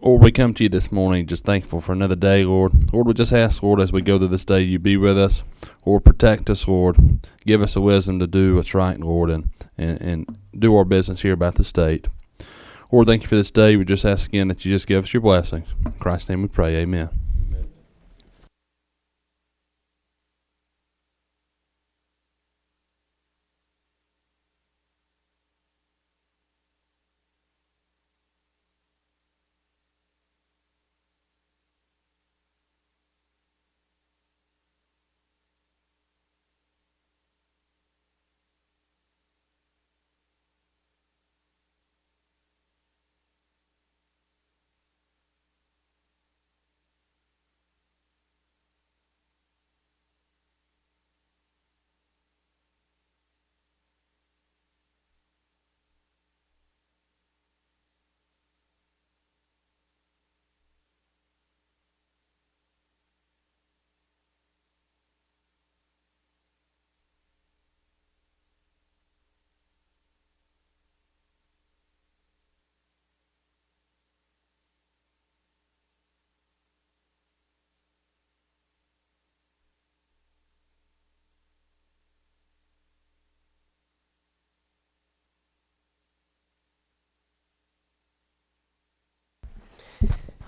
Lord, we come to you this morning just thankful for another day, Lord. Lord, we just ask, Lord, as we go through this day, you be with us. Lord, protect us, Lord. Give us the wisdom to do what's right, Lord, and do our business here about the state. Lord, thank you for this day. We just ask again that you just give us your blessings. In Christ's name we pray, amen.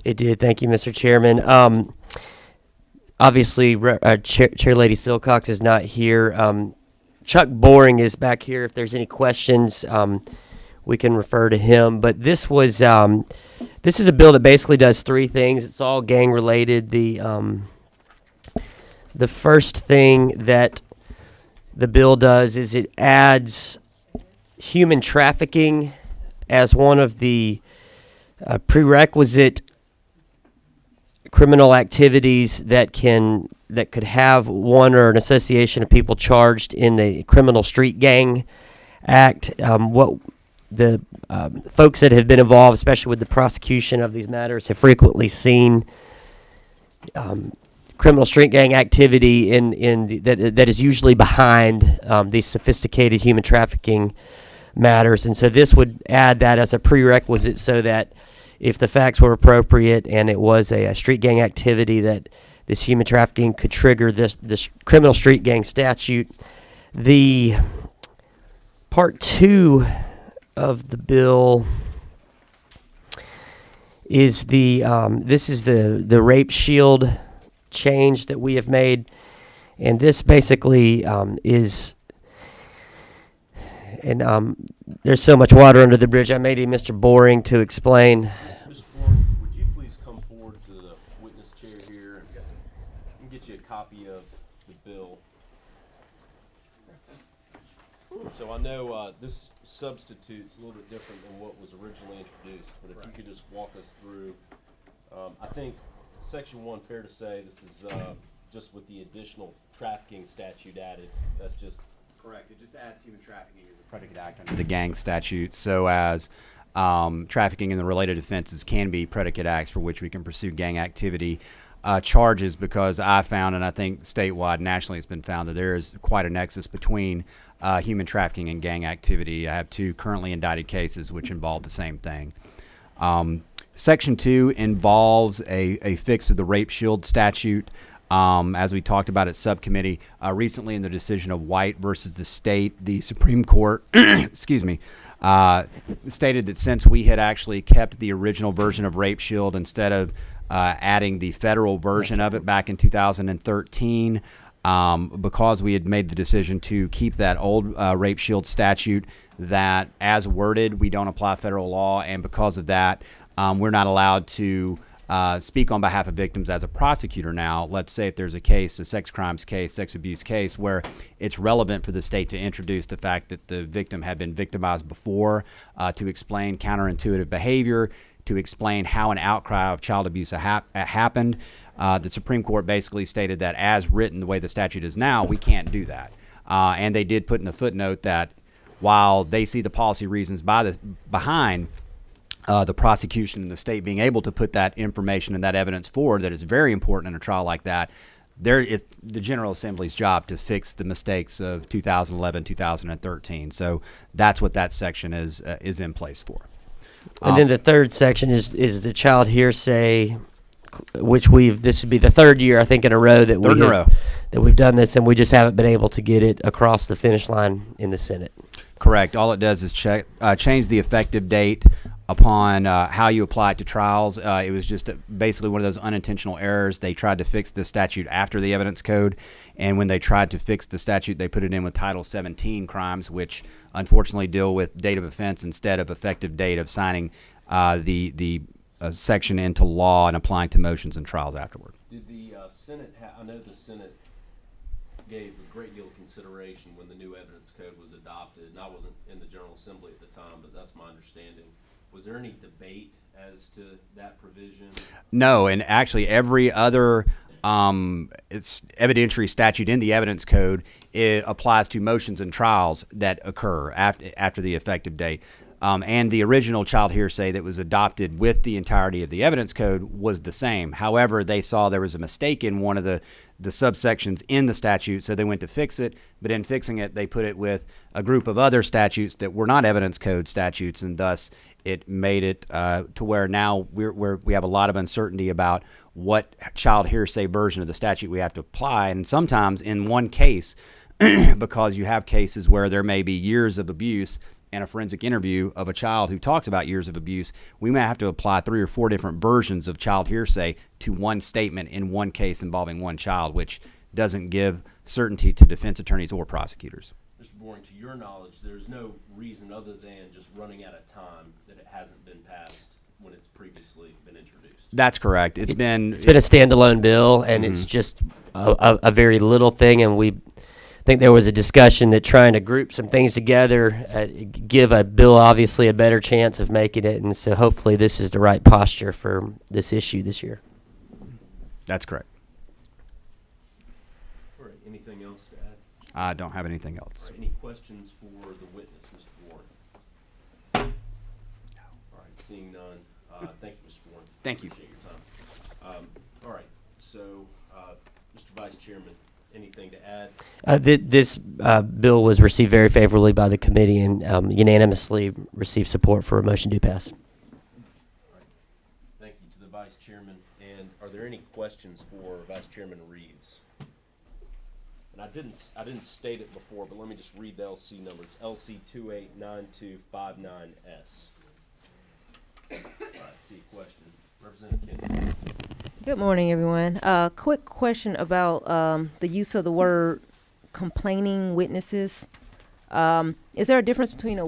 It did. Thank you, Mr. Chairman. Obviously, Chair Lady Silcox is not here. Chuck Boring is back here. If there's any questions, we can refer to him. But this is a bill that basically does three things. It's all gang related. The first thing that the bill does is it adds human trafficking as one of the prerequisite criminal activities that could have one or an association of people charged in the Criminal Street Gang Act. What the folks that have been involved, especially with the prosecution of these matters, have frequently seen criminal street gang activity that is usually behind these sophisticated human trafficking matters, and so this would add that as a prerequisite so that if the facts were appropriate and it was a street gang activity, that this human trafficking could trigger this criminal street gang statute. The part 2 of the bill is this is the rape shield change that we have made, and this basically is. And there's so much water under the bridge. I may need Mr. Boring to explain. Mr. Boring, would you please come forward to the witness chair here and get you a copy of the bill? So I know this substitute's a little bit different than what was originally introduced, but if you could just walk us through. I think Section 1, fair to say, this is just with the additional trafficking statute added. That's just correct. It just adds human trafficking as a predicate act under the gang statute, so as trafficking and the related offenses can be predicate acts for which we can pursue gang activity charges, because I found, and I think statewide, nationally, it's been found that there is quite a nexus between human trafficking and gang activity. I have 2 currently indicted cases which involve the same thing. Section 2 involves a fix of the rape shield statute. As we talked about at subcommittee recently in the decision of White versus the state, the Supreme Court excuse me, stated that since we had actually kept the original version of rape shield instead of adding the federal version of it back in 2013, because we had made the decision to keep that old rape shield statute, that as worded we don't apply federal law, and because of that we're not allowed to speak on behalf of victims as a prosecutor now. Let's say if there's a case, a sex crimes case, sex abuse case, where it's relevant for the state to introduce the fact that the victim had been victimized before, to explain counterintuitive behavior, to explain how an outcry of child abuse happened. The Supreme Court basically stated that as written, the way the statute is now, we can't do that. And they did put in the footnote that while they see the policy reasons behind the prosecution and the state being able to put that information and that evidence forward, that is very important in a trial like that, there is the General Assembly's job to fix the mistakes of 2011, 2013. So that's what that section is in place for. And then the third section is the child hearsay, which this would be the third year, I think, in a row that that we've done this, and we just haven't been able to get it across the finish line in the Senate. Correct. All it does is change the effective date upon how you apply it to trials. It was just basically one of those unintentional errors. They tried to fix the statute after the evidence code, and when they tried to fix the statute, they put it in with Title 17 crimes, which unfortunately deal with date of offense instead of effective date of signing the section into law and applying to motions and trials afterward. Did the Senate I know the Senate gave a great deal of consideration when the new evidence code was adopted, and I wasn't in the General Assembly at the time, but that's my understanding. Was there any debate as to that provision? No, and actually every other it's evidentiary statute in the evidence code, it applies to motions and trials that occur after the effective date. And the original child hearsay that was adopted with the entirety of the evidence code was the same. However, they saw there was a mistake in one of the subsections in the statute, so they went to fix it. But in fixing it, they put it with a group of other statutes that were not evidence code statutes, and thus it made it to where now we have a lot of uncertainty about what child hearsay version of the statute we have to apply. And sometimes in one case, because you have cases where there may be years of abuse and a forensic interview of a child who talks about years of abuse, we may have to apply 3 or 4 different versions of child hearsay to one statement in one case involving one child, which doesn't give certainty to defense attorneys or prosecutors. Mr. Boring, to your knowledge, there's no reason other than just running out of time that it hasn't been passed when it's previously been introduced. That's correct. It's been a standalone bill, and it's just a very little thing, and I think there was a discussion that trying to group some things together give a bill obviously a better chance of making it, and so hopefully this is the right posture for this issue this year. That's correct. All right, anything else to add? I don't have anything else. All right, any questions for the witness, Mr. Warren? No. All right, seeing none. Thank you, Mr. Warren. Thank you. Appreciate your time. All right, so Mr. Vice Chairman, anything to add? This bill was received very favorably by the committee and unanimously received support for a motion to pass. All right. Thank you to the Vice Chairman. And are there any questions for Vice Chairman Reeves? And I didn't state it before, but let me just read the LC number. It's LC 289259S. All right, see a question. Representative Kennedy. Good morning, everyone. Quick question about the use of the word complaining witnesses. Is there a difference between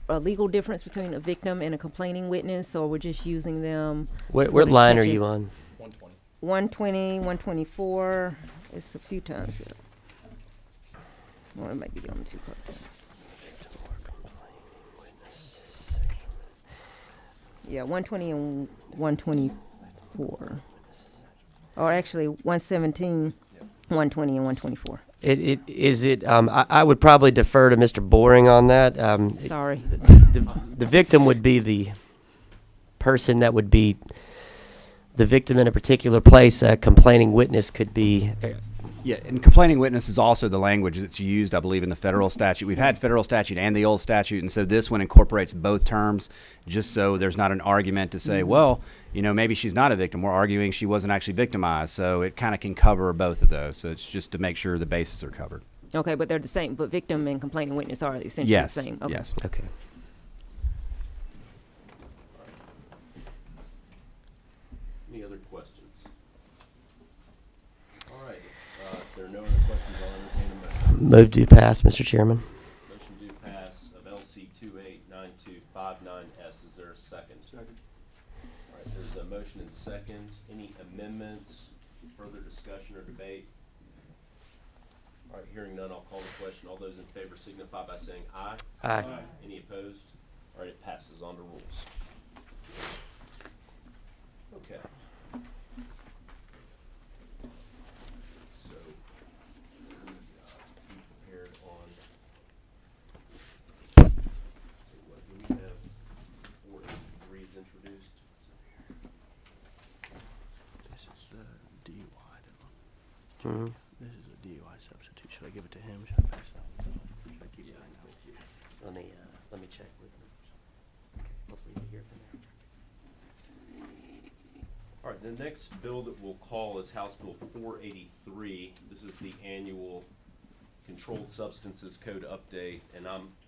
a legal difference between a victim and a complaining witness, or we're just using them? What line are you on? 120. 120, 124. It's a few times here. Well, it might be on 2 parts. Yeah, 120 and 124. Or actually 117, 120, and 124. I would probably defer to Mr. Boring on that. Sorry. The victim would be the person that would be the victim in a particular place. A complaining witness could be. Yeah, and complaining witness is also the language that's used, I believe, in the federal statute. We've had federal statute and the old statute, and so this one incorporates both terms just so there's not an argument to say, well, maybe she's not a victim. We're arguing she wasn't actually victimized, so it kind of can cover both of those. So it's just to make sure the bases are covered. Okay, but they're the same. But victim and complaining witness are essentially Yes, the same. Okay. yes. Okay. Any other questions? All right, if there are no other questions, I'll entertain a motion. Move to pass, Mr. Chairman. Motion to pass of LC 289259S. Is there a second? Second. All right, there's a motion and second. Any amendments, further discussion or debate? All right, hearing none, I'll call the question. All those in favor signify by saying aye. Aye. Any opposed? All right, it passes on to rules. Okay. So, be prepared on. What do we have? 483 is introduced. This is the DUI. Mhm. This is a DUI substitute. Should I give it to him? Should I pass it out? Should I keep it? Thank you. Let me check with him. Let's leave it here for now. All right, the next bill that we'll call is House Bill 483. This is the annual Controlled Substances Code update, and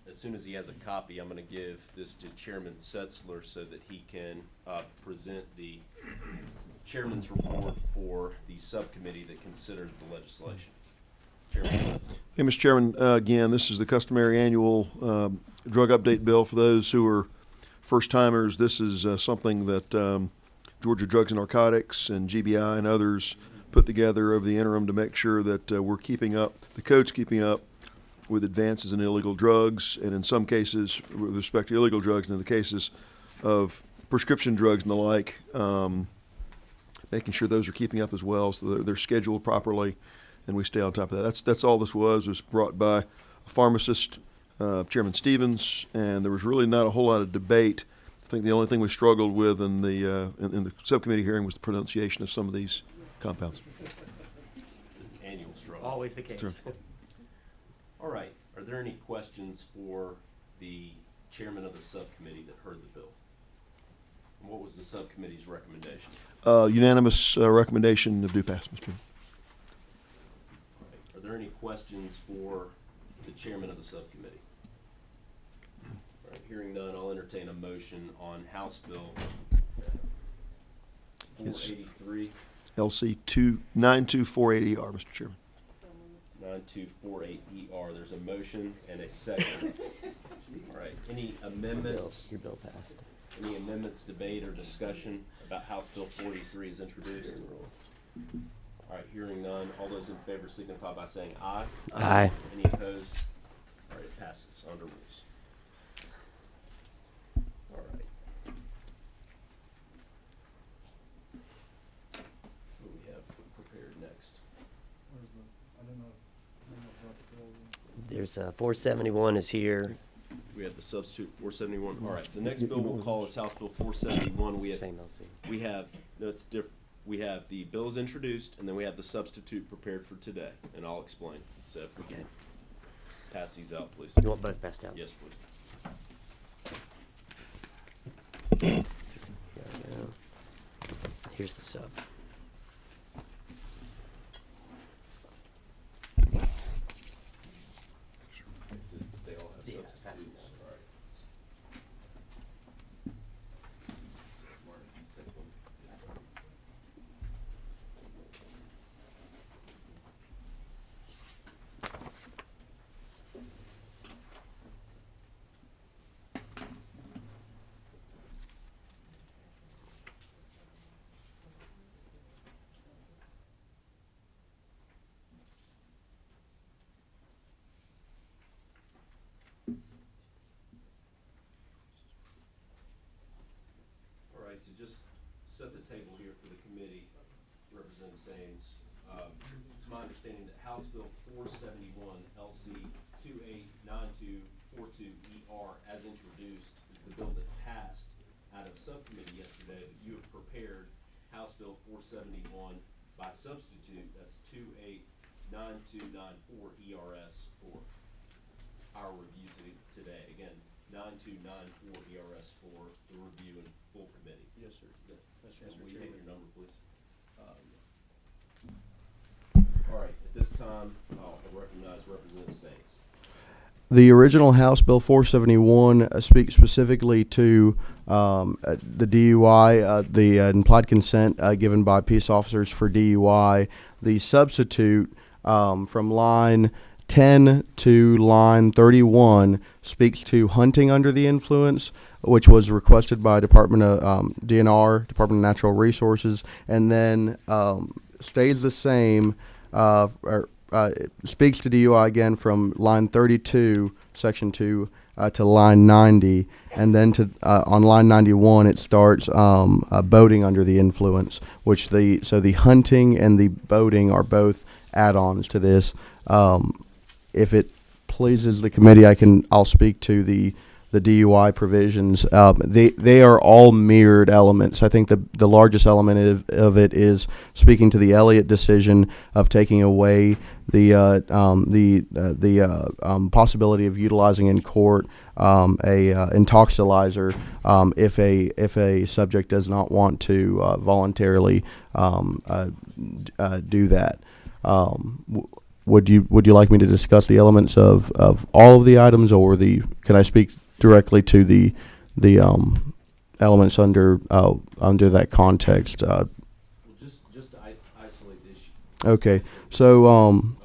as soon as he has a copy, I'm going to give this to Chairman Setzler so that he can present the chairman's report for the subcommittee that considered the legislation. Chairman Setzler. Hey, Mr. Chairman, again, this is the customary annual drug update bill. For those who are first-timers, this is something that Georgia Drugs and Narcotics and GBI and others put together over the interim to make sure that we're keeping up, the code's keeping up with advances in illegal drugs, and in some cases, with respect to illegal drugs, and in the cases of prescription drugs and the like, making sure those are keeping up as well, so they're scheduled properly, and we stay on top of that. That's all this was. It was brought by a pharmacist, Chairman Stevens, and there was really not a whole lot of debate. I think the only thing we struggled with in the subcommittee hearing was the pronunciation of some of these compounds. It's an annual struggle. Always the case. Sure. All right, are there any questions for the chairman of the subcommittee that heard the bill? And what was the subcommittee's recommendation? Unanimous recommendation of due pass, Mr. Chairman. All right, are there any questions for the chairman of the subcommittee? All right, hearing none, I'll entertain a motion on House Bill Yes. 483. LC 292480R, Mr. Chairman. 9248ER. There's a motion and a second. All right, any amendments? Your bill passed. Any amendments, debate, or discussion about House Bill 43 is introduced? All right, hearing none. All those in favor signify by saying aye. Aye. Any opposed? All right, it passes under rules. All right. What do we have prepared next? There's 471 is here. We have the substitute 471. All right, the next bill we'll call is House Bill 471. Same LC. We have, no, it's different. We have the bills introduced, and then we have the substitute prepared for today, and I'll explain. So if we can pass these out, please. You want both passed out? Yes, please. There we go. Here's the sub. They all have Yeah, substitutes. pass them All right. Martin, you take one. All right, to just set the table here for the committee, Representative Sains, it's my understanding that House Bill 471 LC 289242ER as introduced is the bill that passed out of subcommittee yesterday, but you have prepared House Bill 471 by substitute, that's 289294 ERS for our review today. Again, 9294 ERS for the review in full committee. Yes, sir. Will you hit your number, please? All right, at this time, I'll recognize Representative Sains. The original House Bill 471 speaks specifically to the DUI, the implied consent given by peace officers for DUI. The substitute from line 10 to line 31 speaks to hunting under the influence, which was requested by Department of DNR, Department of Natural Resources, and then stays the same. It speaks to DUI again from line 32, section 2, to line 90, and then to on line 91 it starts boating under the influence, which so the hunting and the boating are both add-ons to this. If it pleases the committee, I'll speak to the the DUI provisions. They are all mirrored elements. I think the largest element of it is speaking to the Elliott decision of taking away the possibility of utilizing in court a intoxilizer if a subject does not want to voluntarily do that. Would you like me to discuss the elements of all of the items, or can I speak directly to the elements under that context? Well, just to isolate the issue. Okay, so And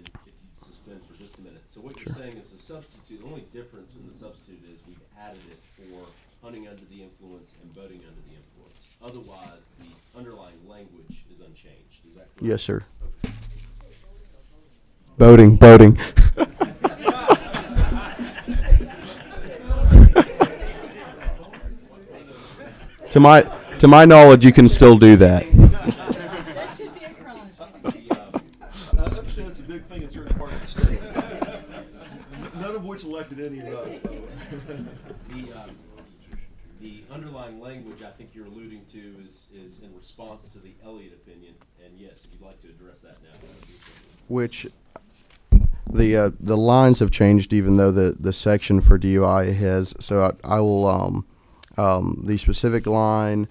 if you suspend for just a minute. So what you're saying is the substitute, the only difference in the substitute is we've added it for hunting under the influence and boating under the influence. Otherwise, the underlying language is unchanged. Is that correct? yes, sir. Boating. To my knowledge, you can still do that. I understand it's a big thing in certain parts of the state. None of which elected any of us, by the way. The underlying language I think you're alluding to is in response to the Elliott opinion, and yes, if you'd like to address that now. That would be appropriate. Which the lines have changed, even though the section for DUI has. So I will the specific line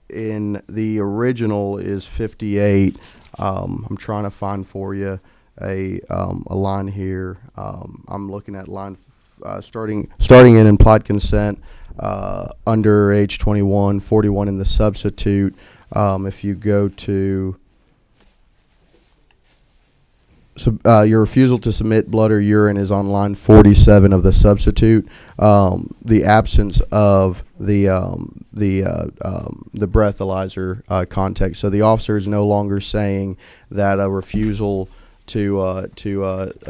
in the original is 58. I'm trying to find for you a line here. I'm looking at line starting in implied consent under age 21, 41 in the substitute. If you go to your refusal to submit blood or urine is on line 47 of the substitute. The absence of the breathalyzer context. So the officer is no longer saying that a refusal to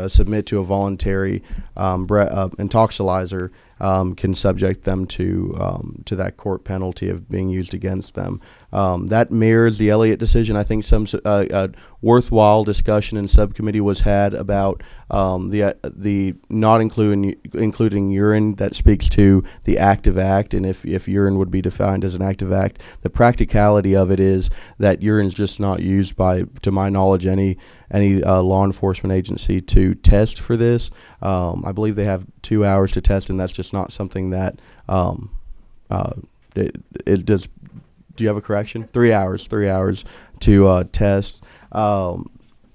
submit to a voluntary intoxilizer can subject them to that court penalty of being used against them. That mirrors the Elliott decision. I think some worthwhile discussion in subcommittee was had about the not including urine. That speaks to the active act, and if urine would be defined as an active act, the practicality of it is that urine's just not used by, to my knowledge, any law enforcement agency to test for this. I believe they have 2 hours to test, and that's just not something that it does. Do you have a correction? 3 hours. 3 hours to test.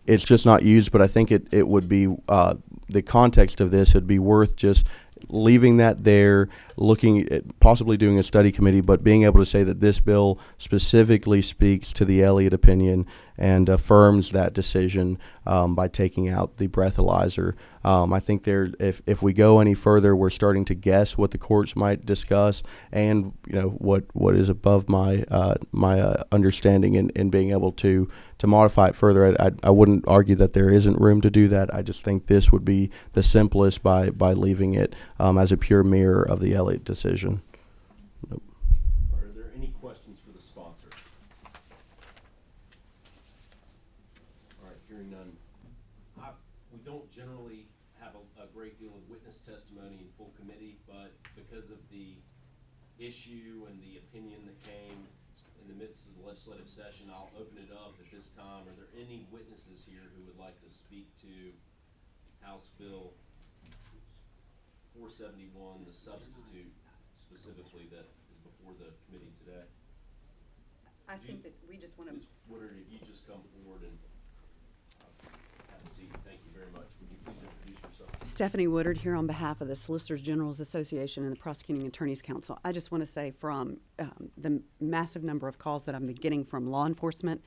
It's just not used, but I think it would be the context of this. It'd be worth just leaving that there, looking at possibly doing a study committee, but being able to say that this bill specifically speaks to the Elliott opinion and affirms that decision by taking out the breathalyzer. I think if we go any further, we're starting to guess what the courts might discuss, and what is above my understanding in being able to modify it further. I wouldn't argue that there isn't room to do that. I just think this would be the simplest by leaving it as a pure mirror of the Elliott decision. Nope. Are there any questions for the sponsor? All right, hearing none. We don't generally have a great deal of witness testimony in full committee, but because of the issue and the opinion that came in the midst of the legislative session, I'll open it up at this time. Are there any witnesses here who would like to speak to House Bill 471, the substitute specifically that is before the committee today? I think that we just want to. Ms. Woodard, if you just come forward and have a seat. Thank you very much. Would you please introduce yourself? Stephanie Woodard here on behalf of the Solicitors General's Association and the Prosecuting Attorneys Council. I just want to say from the massive number of calls that I've been getting from law enforcement,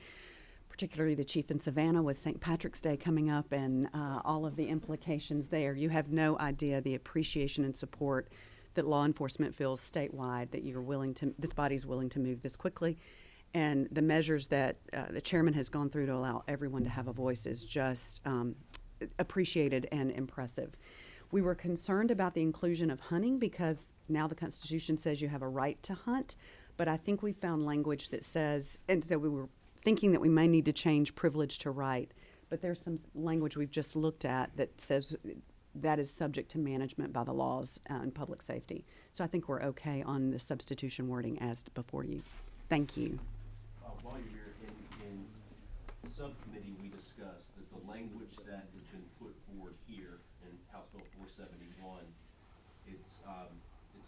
particularly the chief in Savannah with St. Patrick's Day coming up and all of the implications there, you have no idea the appreciation and support that law enforcement feels statewide, that this body's willing to move this quickly. And the measures that the chairman has gone through to allow everyone to have a voice is just appreciated and impressive. We were concerned about the inclusion of hunting because now the Constitution says you have a right to hunt, but I think we found language that says, and so we were thinking that we may need to change privilege to right, but there's some language we've just looked at that says that is subject to management by the laws and public safety. So I think we're okay on the substitution wording as before you. Thank you. While you're here, in subcommittee, we discussed that the language that has been put forward here in House Bill 471, it's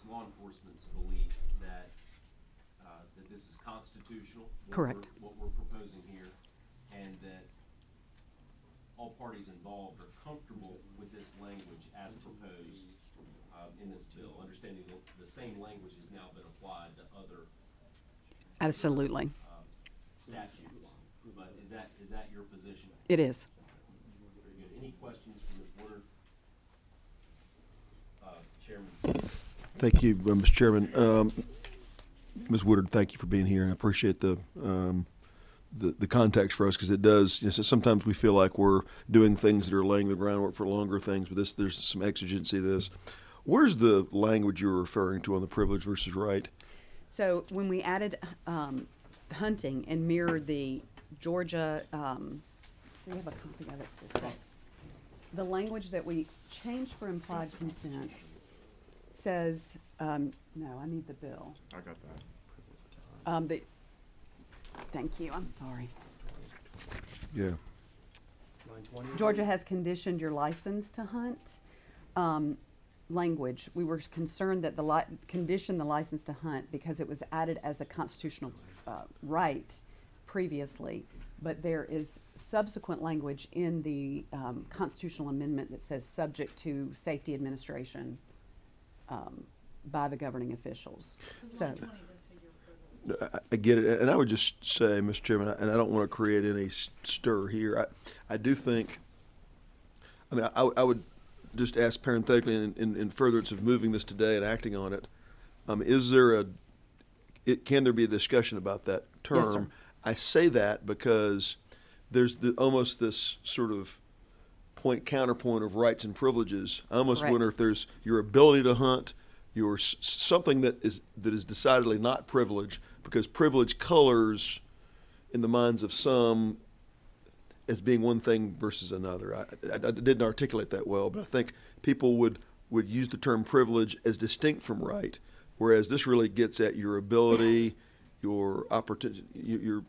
law enforcement's belief that that this is constitutional. Correct. What we're proposing here, and that all parties involved are comfortable with this language as proposed in this bill, understanding that the same language has now been applied to other Absolutely. statutes. But is that your position? It is. Very good. Any questions from Ms. Woodard? Chairman Smith? Thank you, Mr. Chairman. Ms. Woodard, thank you for being here, and I appreciate the context for us, because it does, so sometimes we feel like we're doing things that are laying the groundwork for longer things, but there's some exigency to this. Where's the language you're referring to on the privilege versus right? So when we added hunting and mirrored the Georgia, do we have a copy of it? The language that we changed for implied consent says, no, I need the bill. I got that. Thank you, I'm sorry. Yeah. Georgia has conditioned your license to hunt. Language, we were concerned that condition the license to hunt because it was added as a constitutional right previously, but there is subsequent language in the constitutional amendment that says subject to safety administration by the governing officials. So. I get it, and I would just say, Mr. Chairman, and I don't want to create any stir here. I do think, I mean, I would just ask parenthetically in furtherance of moving this today and acting on it, can there be a discussion about that term? Yes, sir. I say that because there's almost this sort of counterpoint of rights and privileges. I almost Correct. wonder if there's your ability to hunt, your something that is decidedly not privilege, because privilege colors in the minds of some as being one thing versus another. I didn't articulate that well, but I think people would use the term privilege as distinct from right, whereas this really gets at your ability, your opportunity, your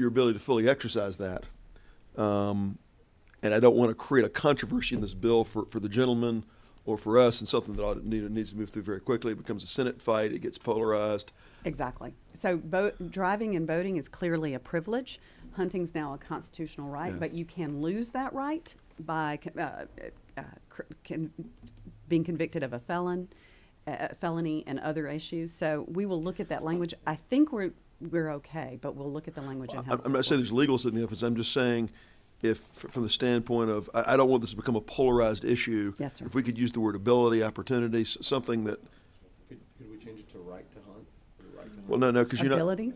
ability to fully exercise that. And I don't want to create a controversy in this bill for the gentleman or for us, and something that needs to move through very quickly. It becomes a Senate fight. It gets polarized. Exactly. So driving and boating is clearly a privilege. Hunting's now a constitutional right, Yeah. but you can lose that right by being convicted of a felony and other issues. So we will look at that language. I think we're okay, but we'll look at the language and how. I'm not saying there's legal significance. I'm just saying, if from the standpoint of, I don't want this to become a polarized issue. Yes, sir. If we could use the word ability, opportunity, something that. Could we change it to right to hunt? Or right to hunt? Well, no, because you're not. Ability?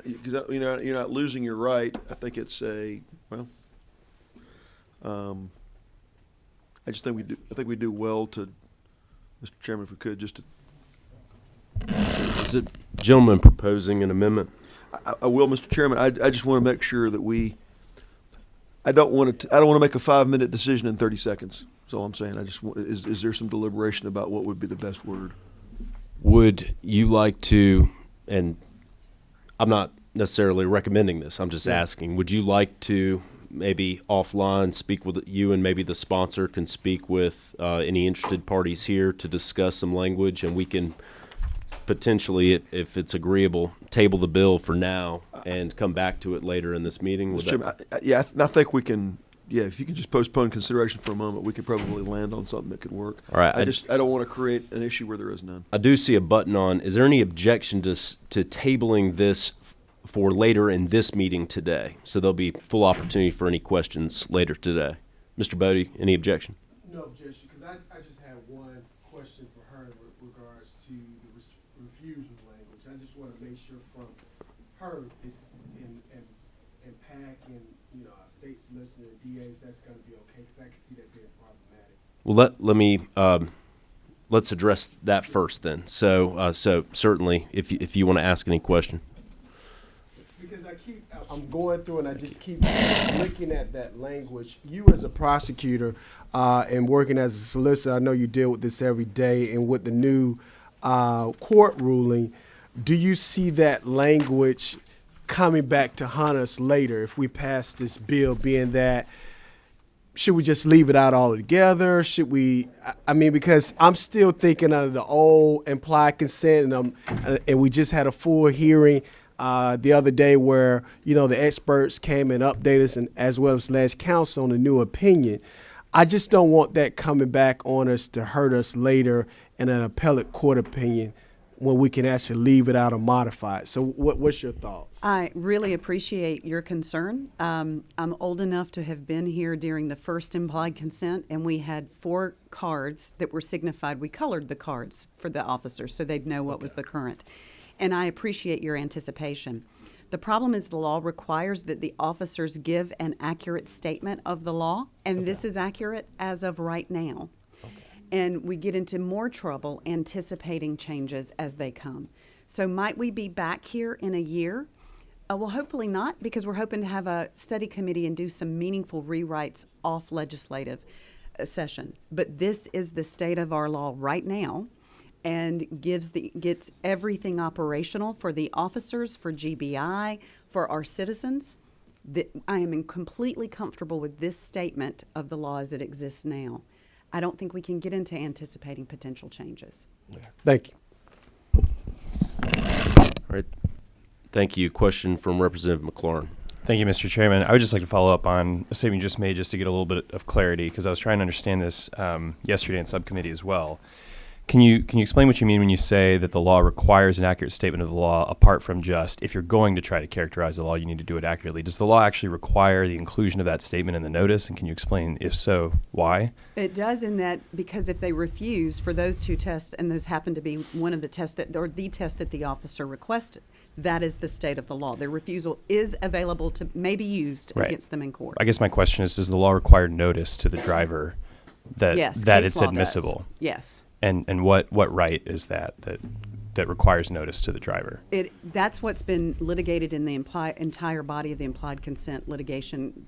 Because you're not losing your right. I think it's I just think we do. I think we do well to, Mr. Chairman, if we could just. Is it gentleman proposing an amendment? I will, Mr. Chairman. I just want to make sure that we. I don't want to make a 5-minute decision in 30 seconds. That's all I'm saying. I just want, is there some deliberation about what would be the best word? Would you like to, and I'm not necessarily recommending this, I'm just asking, would you like to maybe offline speak with you, and maybe the sponsor can speak with any interested parties here to discuss some language, and we can potentially, if it's agreeable, table the bill for now and come back to it later in this meeting? Mr. Chairman, I think we can. Yeah, if you could just postpone consideration for a moment, we could probably land on something that could work. All right. I don't want to create an issue where there is none. I do see a button on. Is there any objection to tabling this for later in this meeting today? So there'll be full opportunity for any questions later today. Mr. Bodie, any objection? No objection, because I just had one question for her with regards to the refusal language. I just want to make sure from her, it's in PAC and, our state solicitor, DAs, that's going to be okay, because I can see that being problematic. Well, let me let's address that first then. So certainly, if you want to ask any question. Because I'm going through and I just keep looking at that language. You as a prosecutor and working as a solicitor, I know you deal with this every day, and with the new court ruling, do you see that language coming back to haunt us later if we pass this bill, being that should we just leave it out altogether? Should we? I mean, because I'm still thinking of the old implied consent, and we just had a full hearing the other day where the experts came and updated us, and as well as last counsel on the new opinion. I just don't want that coming back on us to hurt us later in an appellate court opinion, when we can actually leave it out or modify it. So what's your thoughts? I really appreciate your concern. I'm old enough to have been here during the first implied consent, and we had 4 cards that were signified. We colored the cards for the officers so they'd know what was the current. And I appreciate your anticipation. The problem is the law requires that the officers give an accurate statement of the law, and this is accurate as of right now. And we get into more trouble anticipating changes as they come. So might we be back here in a year? Well, hopefully not, because we're hoping to have a study committee and do some meaningful rewrites off legislative session. But this is the state of our law right now, and gets everything operational for the officers, for GBI, for our citizens. I am completely comfortable with this statement of the law as it exists now. I don't think we can get into anticipating potential changes. Thank you. All right. Thank you. Question from Representative McLaurin. Thank you, Mr. Chairman. I would just like to follow up on a statement you just made, just to get a little bit of clarity, because I was trying to understand this yesterday in subcommittee as well. Can you explain what you mean when you say that the law requires an accurate statement of the law, apart from just, if you're going to try to characterize the law, you need to do it accurately? Does the law actually require the inclusion of that statement in the notice? And can you explain, if so, why? It does, in that, because if they refuse for those 2 tests, and those happen to be one of the tests or the test that the officer requested, that is the state of the law. Their refusal is available to, may be used against them in court. I guess my question is, does the law require notice to the driver that Yes, that case it's law admissible? does. Yes. And what right is that requires notice to the driver? That's what's been litigated in the entire body of the implied consent litigation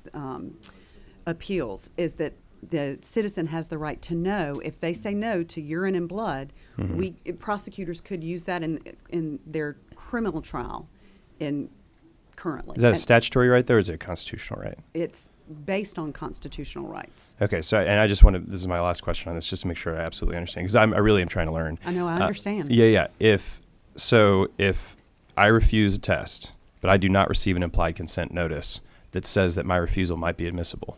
appeals, is that the citizen has the right to know if they say no to urine and blood. Prosecutors could use that in their criminal trial currently. Is that a statutory right there, or is it a constitutional right? It's based on constitutional rights. Okay, so, and I just want to, this is my last question on this, just to make sure I absolutely understand, because I really am trying to learn. I know, I understand. Yeah. If I refuse a test, but I do not receive an implied consent notice that says that my refusal might be admissible,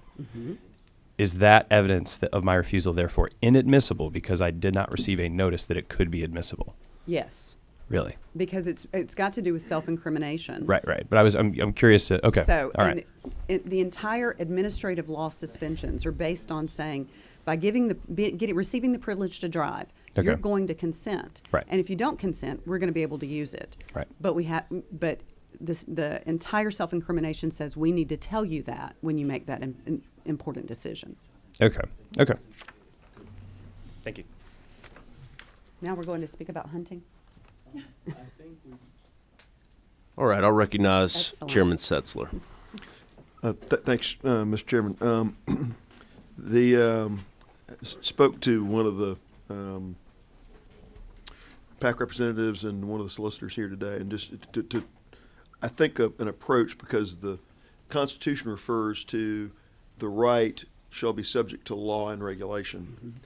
is that evidence of my refusal therefore inadmissible because I did not receive a notice that it could be admissible? Yes. Really? Because it's got to do with self-incrimination. Right. But I'm curious to, okay. So, all right. the entire administrative law suspensions are based on saying, by receiving the privilege to drive, Okay. you're going to consent. Right. And if you don't consent, we're going to be able to use it. Right. But the entire self-incrimination says we need to tell you that when you make that important decision. Okay. Thank you. Now we're going to speak about hunting. All right. I'll recognize Excellent. Chairman Setzler. Thanks, Mr. Chairman. Spoke to one of the PAC representatives and one of the solicitors here today, and just I think an approach, because the Constitution refers to the right shall be subject to law and regulation.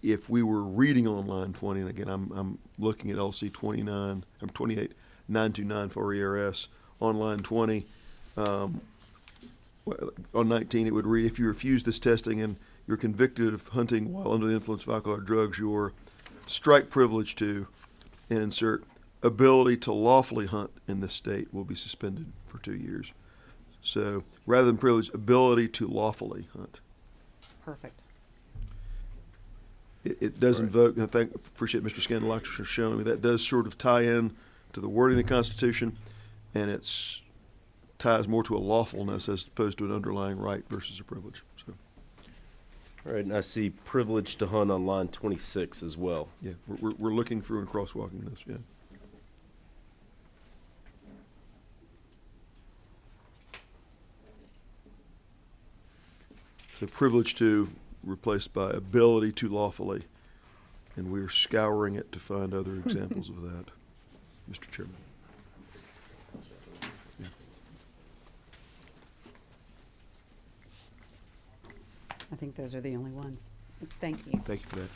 If we were reading on line 20, and again, I'm looking at LC 28929 for ERS on line 20. On 19, it would read, if you refuse this testing and you're convicted of hunting while under the influence of alcohol or drugs, your strike privilege to, and insert, ability to lawfully hunt in this state will be suspended for 2 years. So rather than privilege, ability to lawfully hunt. Perfect. It does invoke, and I appreciate Mr. Scandalax for showing me, that does sort of tie in to the wording of the Constitution, and it's ties more to a lawfulness as opposed to an underlying right versus a privilege. So, All right. And I see privilege to hunt on line 26 as well. yeah, we're looking through and crosswalking this, yeah. So privilege to replaced by ability to lawfully. And we're scouring it to find other examples of that, Mr. Chairman. Yeah. I think those are the only ones. Thank you. Thank you for that.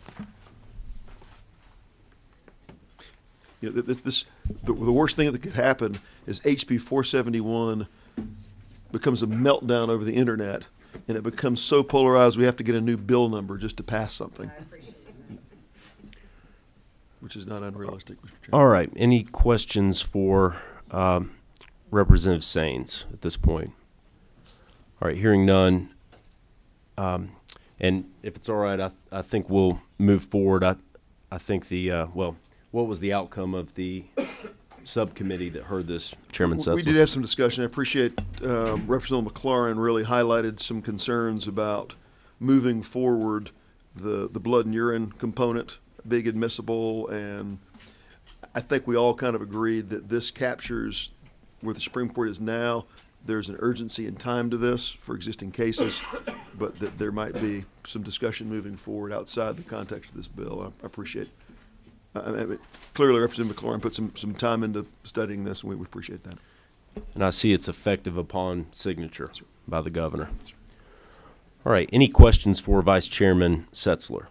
You know, the worst thing that could happen is HB 471 becomes a meltdown over the internet, and it becomes so polarized we have to get a new bill number just to pass something. Which is not unrealistic, Mr. Chairman. All right. Any questions for Representative Saines at this point? All right. Hearing none. And if it's all right, I think we'll move forward. I think well, what was the outcome of the subcommittee that heard this, Chairman Setzler? We did have some discussion. I appreciate Representative McLaurin really highlighted some concerns about moving forward the blood and urine component, big admissible, and I think we all kind of agreed that this captures where the Supreme Court is now. There's an urgency and time to this for existing cases, but that there might be some discussion moving forward outside the context of this bill. I appreciate clearly Representative McLaurin put some time into studying this, and we appreciate that. And I see it's effective upon signature by the governor. All right. Any questions for Vice Chairman Setzler?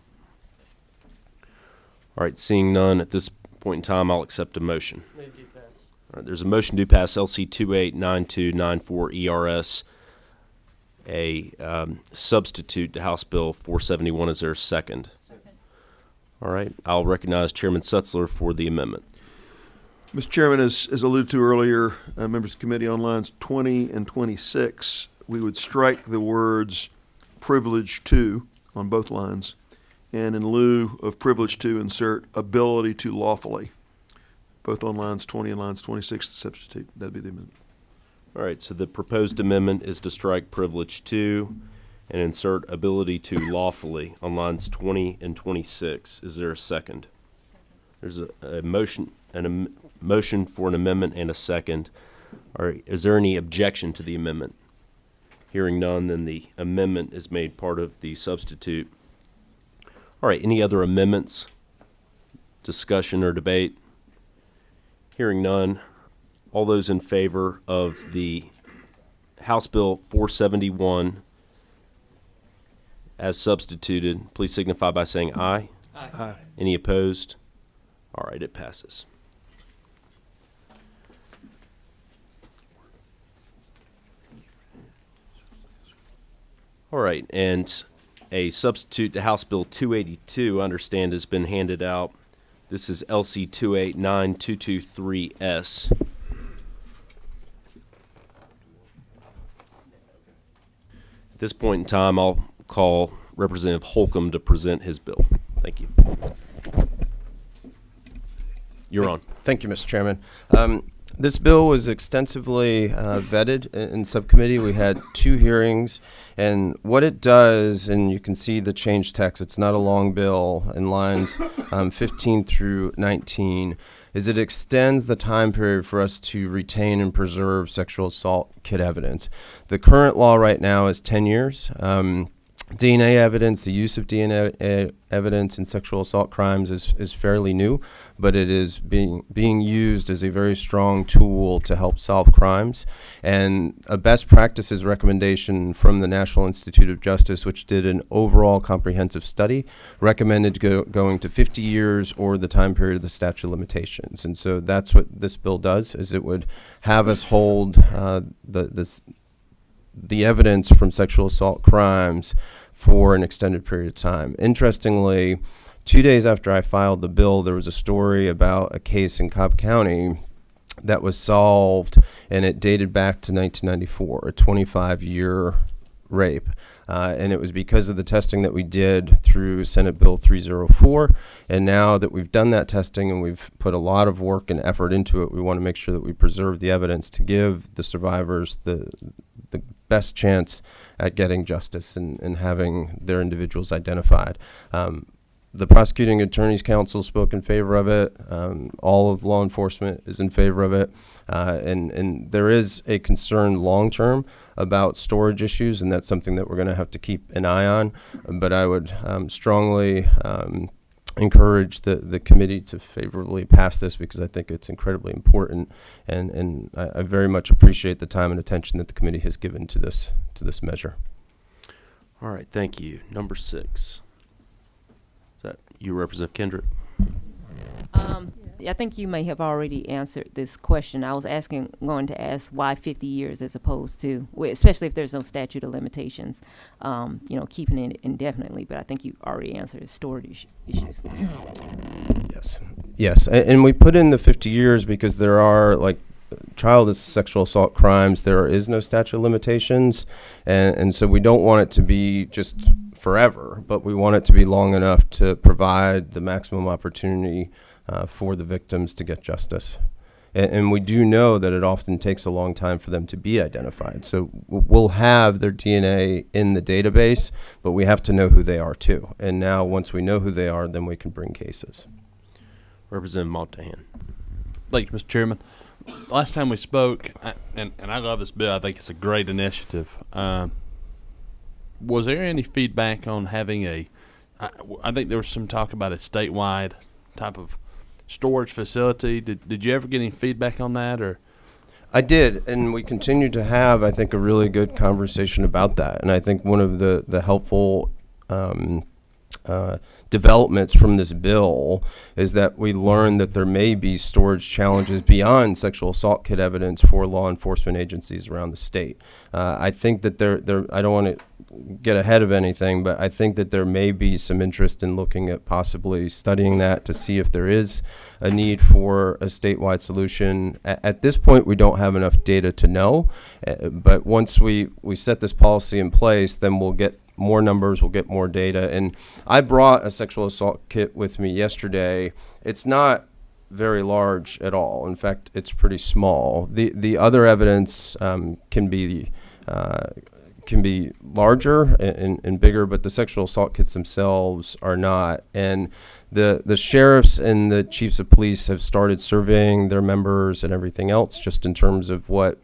All right. Seeing none at this point in time, I'll accept a motion. All right, there's a motion to pass LC 289294 ERS, a substitute to House Bill 471. Is there a second? Second. All right. I'll recognize Chairman Setzler for the amendment. Mr. Chairman, as alluded to earlier, members of the committee, on lines 20 and 26, we would strike the words privilege to on both lines, and in lieu of privilege to, insert ability to lawfully. Both on lines 20 and lines 26 to substitute. That'd be the amendment. All right, so the proposed amendment is to strike privilege to and insert ability to lawfully on lines 20 and 26. Is there a second? There's a motion and a motion for an amendment and a second. All right, is there any objection to the amendment? Hearing none, then the amendment is made part of the substitute. All right, any other amendments, discussion, or debate? Hearing none, all those in favor of the House Bill 471 as substituted, please signify by saying aye. Aye. Aye. Any opposed? All right, it passes. All right, and a substitute to House Bill 282, I understand, has been handed out. This is LC 289223S. At this point in time, I'll call Representative Holcomb to present his bill. Thank you. You're on. Thank you, Mr. Chairman. This bill was extensively vetted in subcommittee. We had 2 hearings, and what it does, and you can see the change text, it's not a long bill, in lines 15 through 19, is it extends the time period for us to retain and preserve sexual assault kit evidence. The current law right now is 10 years. DNA evidence, the use of DNA evidence in sexual assault crimes is fairly new, but it is being used as a very strong tool to help solve crimes. And a best practices recommendation from the National Institute of Justice, which did an overall comprehensive study, recommended going to 50 years or the time period of the statute of limitations. And so that's what this bill does, is it would have us hold the evidence from sexual assault crimes for an extended period of time. Interestingly, 2 days after I filed the bill, there was a story about a case in Cobb County that was solved, and it dated back to 1994, a 25-year rape. And it was because of the testing that we did through Senate Bill 304. And now that we've done that testing and we've put a lot of work and effort into it, we want to make sure that we preserve the evidence to give the survivors the best chance at getting justice and having their individuals identified. The prosecuting attorney's council spoke in favor of it. All of law enforcement is in favor of it. And there is a concern long-term about storage issues, and that's something that we're going to have to keep an eye on. But I would strongly encourage the committee to favorably pass this, because I think it's incredibly important, and I very much appreciate the time and attention that the committee has given to this measure. All right, thank you. Number 6. Is that you, Representative Kendrick? I think you may have already answered this question. I was going to ask why 50 years as opposed to, especially if there's no statute of limitations, keeping it indefinitely. But I think you already answered storage issues. Yes, and we put in the 50 years because there are, like, child sexual assault crimes, there is no statute of limitations, and so we don't want it to be just forever, but we want it to be long enough to provide the maximum opportunity for the victims to get justice. And we do know that it often takes a long time for them to be identified. So we'll have their DNA in the database, but we have to know who they are too. And now once we know who they are, then we can bring cases. Representative Montahan. Thank you, Mr. Chairman. Last time we spoke, and I love this bill. I think it's a great initiative. Was there any feedback on having I think there was some talk about a statewide type of storage facility. Did you ever get any feedback on that, or? I did, and we continue to have, I think, a really good conversation about that. And I think one of the helpful developments from this bill is that we learned that there may be storage challenges beyond sexual assault kit evidence for law enforcement agencies around the state. I think that I don't want to get ahead of anything, but I think that there may be some interest in looking at possibly studying that to see if there is a need for a statewide solution. At this point, we don't have enough data to know, but once we set this policy in place, then we'll get more numbers, we'll get more data. And I brought a sexual assault kit with me yesterday. It's not very large at all. In fact, it's pretty small. The other evidence can be larger and bigger, but the sexual assault kits themselves are not. And the sheriffs and the chiefs of police have started surveying their members and everything else, just in terms of what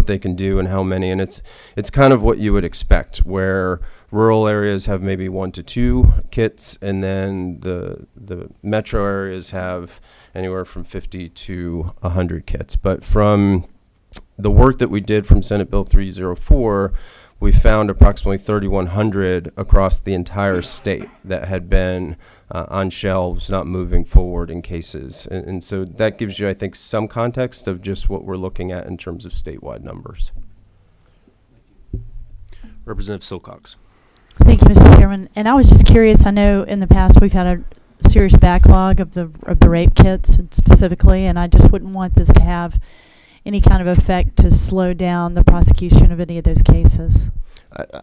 they can do and how many. And it's kind of what you would expect, where rural areas have maybe 1 to 2 kits, and then the metro areas have anywhere from 50 to 100 kits. But from the work that we did from Senate Bill 304, we found approximately 3,100 across the entire state that had been on shelves, not moving forward in cases. And so that gives you, I think, some context of just what we're looking at in terms of statewide numbers. Representative Silcox. Thank you, Mr. Chairman. And I was just curious, I know in the past we've had a serious backlog of the rape kits specifically, and I just wouldn't want this to have any kind of effect to slow down the prosecution of any of those cases.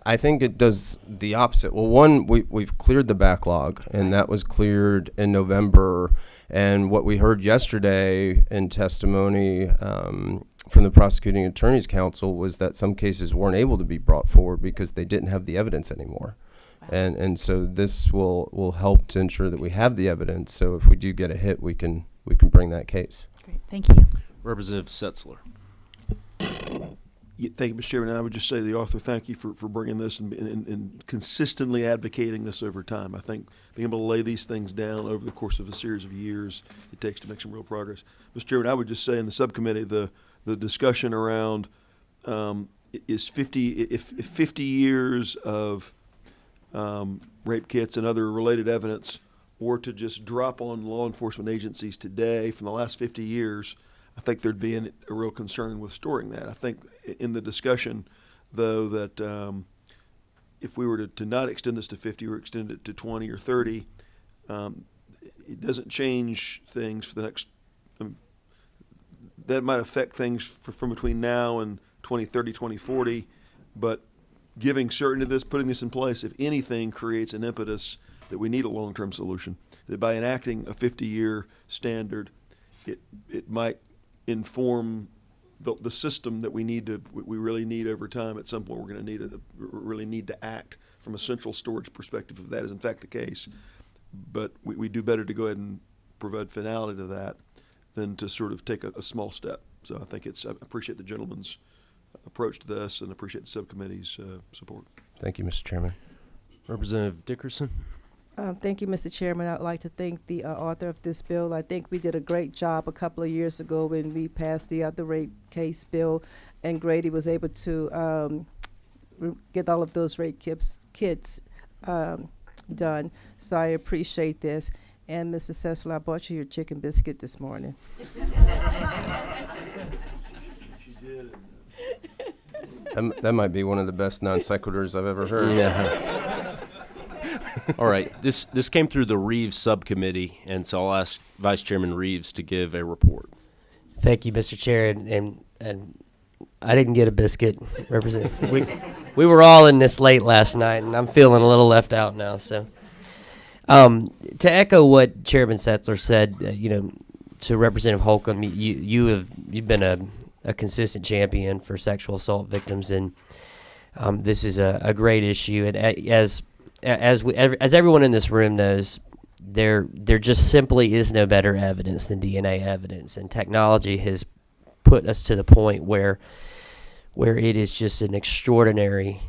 I think it does the opposite. Well, one, we've cleared the backlog, and that was cleared in November. And what we heard yesterday in testimony from the prosecuting attorney's council was that some cases weren't able to be brought forward because they didn't have the evidence anymore. Wow. And so this will help to ensure that we have the evidence. So if we do get a hit, we can bring that case. Great, thank you. Representative Setzler. Yeah, thank you, Mr. Chairman. And I would just say to the author, thank you for bringing this and consistently advocating this over time. I think being able to lay these things down over the course of a series of years, it takes to make some real progress. Mr. Chairman, I would just say in the subcommittee, the discussion around is 50 years of rape kits and other related evidence, or to just drop on law enforcement agencies today from the last 50 years, I think there'd be a real concern with storing that. I think in the discussion, though, that if we were to not extend this to 50 or extend it to 20 or 30, it doesn't change things for the next. That might affect things from between now and 2030, 2040, but giving certainty to this, putting this in place, if anything, creates an impetus that we need a long-term solution. That by enacting a 50-year standard, it might inform the system that we really need over time. At some point, we're going to really need to act from a central storage perspective, if that is in fact the case. but we do better to go ahead and provide finality to that than to sort of take a small step. So I think I appreciate the gentleman's approach to this and appreciate the subcommittee's support. Thank you, Mr. Chairman. Representative Dickerson? Thank you, Mr. Chairman. I'd like to thank the author of this bill. I think we did a great job a couple of years ago when we passed the rape case bill, and Grady was able to get all of those rape kits done. So I appreciate this. And Mr. Sessler, I bought you your chicken biscuit this morning. She did. That might be one of the best non sequiturs I've ever heard. Yeah. All right, this came through the Reeves subcommittee, and so I'll ask Vice Chairman Reeves to give a report. Thank you, Mr. Chair, and I didn't get a biscuit. We were all in this late last night, and I'm feeling a little left out now. So, to echo what Chairman Setzler said, to Representative Holcomb, you've been a consistent champion for sexual assault victims, and this is a great issue. And as everyone in this room knows, there just simply is no better evidence than DNA evidence, and technology has put us to the point where it is just an extraordinary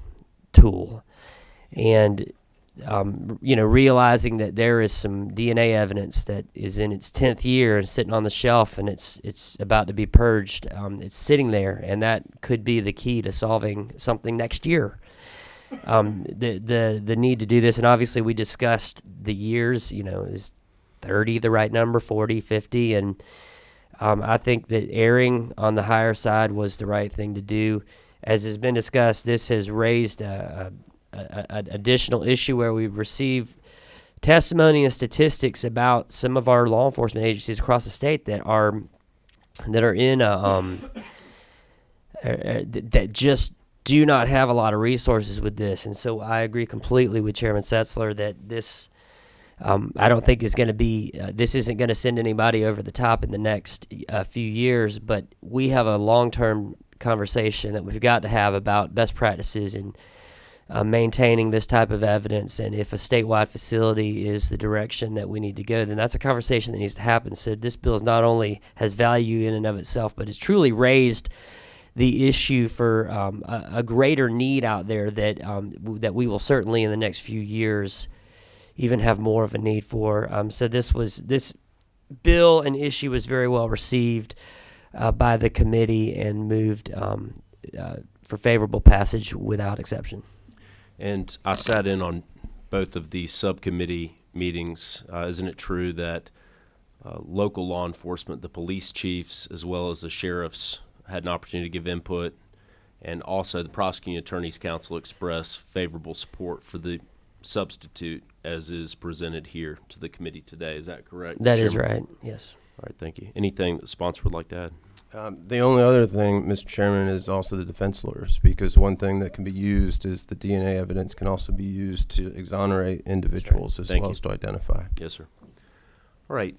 tool. And realizing that there is some DNA evidence that is in its 10th year and sitting on the shelf, and it's about to be purged. It's sitting there, and that could be the key to solving something next year. The need to do this, and obviously we discussed the years. Is 30 the right number, 40, 50, and I think that erring on the higher side was the right thing to do. As has been discussed, this has raised an additional issue where we've received testimony and statistics about some of our law enforcement agencies across the state that are in that just do not have a lot of resources with this. And so I agree completely with Chairman Setzler that this I don't think is going to be this isn't going to send anybody over the top in the next few years, but we have a long-term conversation that we've got to have about best practices and maintaining this type of evidence. And if a statewide facility is the direction that we need to go, then that's a conversation that needs to happen. So this bill is not only has value in and of itself, but it's truly raised the issue for a greater need out there that we will certainly in the next few years even have more of a need for. So this bill and issue was very well received by the committee and moved for favorable passage without exception. And I sat in on both of these subcommittee meetings. Isn't it true that local law enforcement, the police chiefs, as well as the sheriffs, had an opportunity to give input, and also the prosecuting attorney's council expressed favorable support for the substitute as is presented here to the committee today? Is that correct? That is Chairman? right, yes. All right, thank you. Anything that the sponsor would like to add? The only other thing, Mr. Chairman, is also the defense lawyers, because one thing that can be used is the DNA evidence can also be used to exonerate individuals as Thank well you. as to identify. Yes, sir. All right.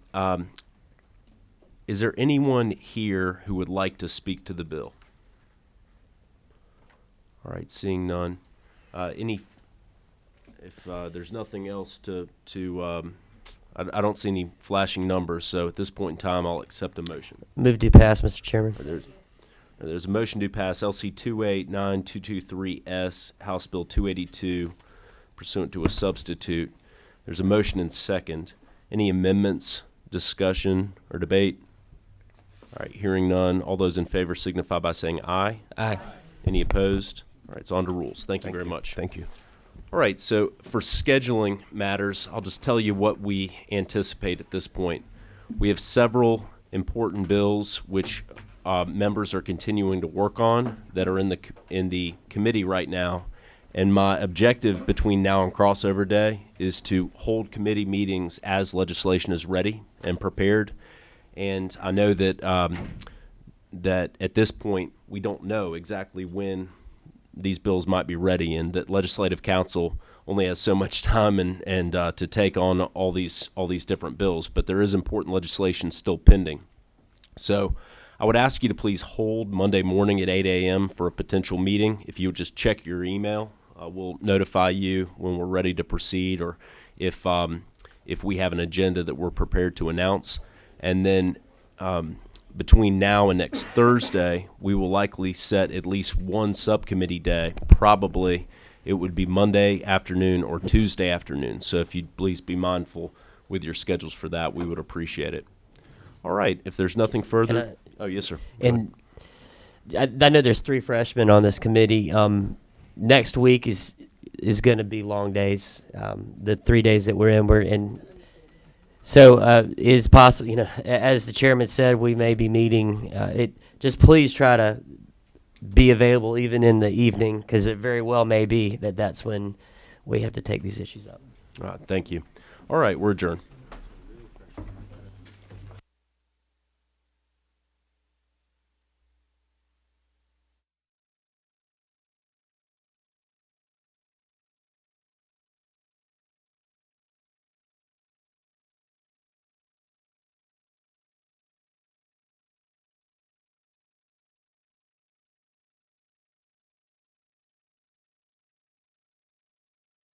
Is there anyone here who would like to speak to the bill? All right, seeing none. If there's nothing else I don't see any flashing numbers, so at this point in time, I'll accept a motion. Move to pass, Mr. Chairman. There's a motion to pass LC 289223S, House Bill 282, pursuant to a substitute. There's a motion and second. Any amendments, discussion, or debate? All right, hearing none. All those in favor signify by saying aye. Aye. Any opposed? All right, it's on to rules. Thank you very much. Thank you. All right, so for scheduling matters, I'll just tell you what we anticipate at this point. We have several important bills which members are continuing to work on that are in the committee right now. And my objective between now and crossover day is to hold committee meetings as legislation is ready and prepared. And I know that that at this point we don't know exactly when these bills might be ready, and that legislative council only has so much time and to take on all these different bills. But there is important legislation still pending. So I would ask you to please hold Monday morning at 8 a.m. for a potential meeting. If you would just check your email, we'll notify you when we're ready to proceed, or if if we have an agenda that we're prepared to announce. And then between now and next Thursday, we will likely set at least one subcommittee day. Probably it would be Monday afternoon or Tuesday afternoon. So if you'd please be mindful with your schedules for that, we would appreciate it. All right, if there's nothing further. Oh, yes, sir. And I know there's 3 freshmen on this committee. Next week is going to be long days. The 3 days that we're in. So it is possible, you know, as the chairman said, we may be meeting. Just please try to be available even in the evening, because it very well may be that that's when we have to take these issues up. All right, thank you. All right, we're adjourned.